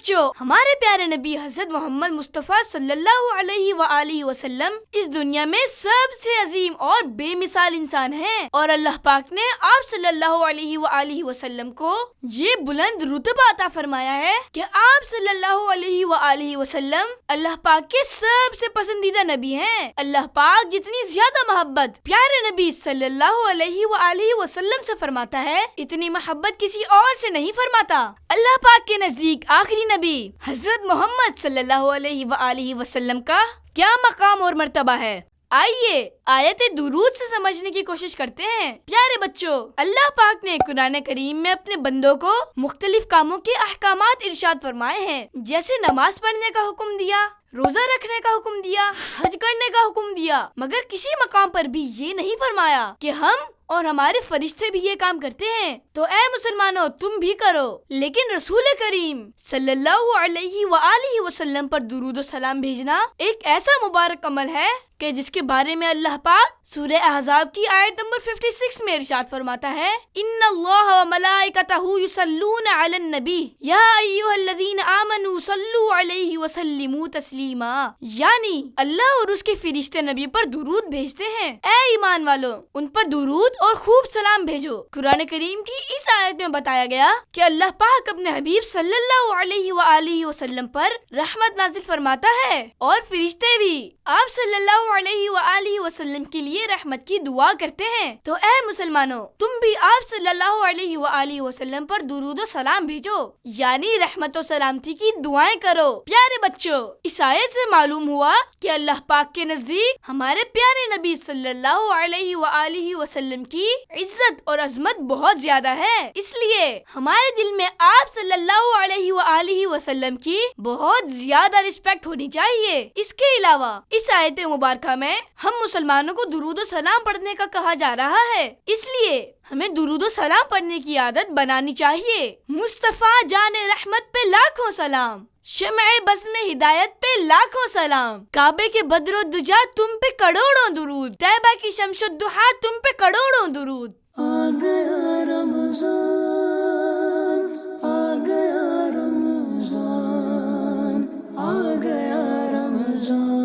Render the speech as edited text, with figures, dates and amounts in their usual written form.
بچوں، ہمارے پیارے نبی حضرت محمد مصطفیٰ صلی اللہ علیہ وآلہ وسلم اس دنیا میں سب سے عظیم اور بے مثال انسان ہیں، اور اللہ پاک نے آپ صلی اللہ علیہ وآلہ وسلم کو یہ بلند رتبہ عطا فرمایا ہے کہ آپ صلی اللہ علیہ وآلہ وسلم اللہ پاک کے سب سے پسندیدہ نبی ہیں۔ اللہ پاک جتنی زیادہ محبت پیارے نبی صلی اللہ علیہ وآلہ وسلم سے فرماتا ہے، اتنی محبت کسی اور سے نہیں فرماتا۔ اللہ پاک کے نزدیک آخری نبی حضرت محمد صلی اللہ علیہ وآلہ وسلم کا کیا مقام اور مرتبہ ہے؟ آئیے آیت درود سے سمجھنے کی کوشش کرتے ہیں۔ پیارے بچوں، اللہ پاک نے قرآن کریم میں اپنے بندوں کو مختلف کاموں کے احکامات ارشاد فرمائے ہیں، جیسے نماز پڑھنے کا حکم دیا، روزہ رکھنے کا حکم دیا، حج کرنے کا حکم دیا، مگر کسی مقام پر بھی یہ نہیں فرمایا کہ ہم اور ہمارے فرشتے بھی یہ کام کرتے ہیں، تو اے مسلمانوں تم بھی کرو۔ لیکن رسول کریم صلی اللہ علیہ وآلہ وسلم پر درود و سلام بھیجنا ایک ایسا مبارک عمل ہے کہ جس کے بارے میں اللہ پاک سورہ احزاب کی آیت نمبر 56 میں ارشاد فرماتا ہے، ان اللہ وملائکتہ یصلون علی النبی یا ایھا الذین آمنوا صلوا علیہ وسلموا تسلیما، یعنی اللہ اور اس کے فرشتے نبی پر درود بھیجتے ہیں۔ اے ایمان والو، ان پر درود اور خوب سلام بھیجو۔ قرآن کریم کی اس آیت میں بتایا گیا کہ اللہ پاک اپنے حبیب صلی اللہ علیہ وآلہ وسلم پر رحمت نازل فرماتا ہے، اور فرشتے بھی آپ صلی اللہ علیہ وآلہ وسلم کے لیے رحمت کی دعا کرتے ہیں۔ تو اے مسلمانوں، تم بھی آپ صلی اللہ علیہ وآلہ وسلم پر درود و سلام بھیجو، یعنی رحمت و سلامتی کی دعائیں کرو۔ پیارے بچوں، اس آیت سے معلوم ہوا کہ اللہ پاک کے نزدیک ہمارے پیارے نبی صلی اللہ علیہ وآلہ وسلم کی عزت اور عظمت بہت زیادہ ہے، اس لیے ہمارے دل میں آپ صلی اللہ علیہ وآلہ وسلم کی بہت زیادہ رسپیکٹ ہونی چاہیے۔ اس کے علاوہ اس آیت مبارکہ میں ہم مسلمانوں کو درود و سلام پڑھنے کا کہا جا رہا ہے، اس لیے ہمیں درود و سلام پڑھنے کی عادت بنانی چاہیے۔ مصطفیٰ جان رحمت پہ لاکھوں سلام، شمع بزم ہدایت پہ لاکھوں سلام، کعبے کے بدر و دجا تم پہ کروڑوں درود، طیبہ کی شمس و ضحیٰ تم پہ کروڑوں درود۔ آ گیا رمضان، آ گیا رمضان، آ گیا رمضان۔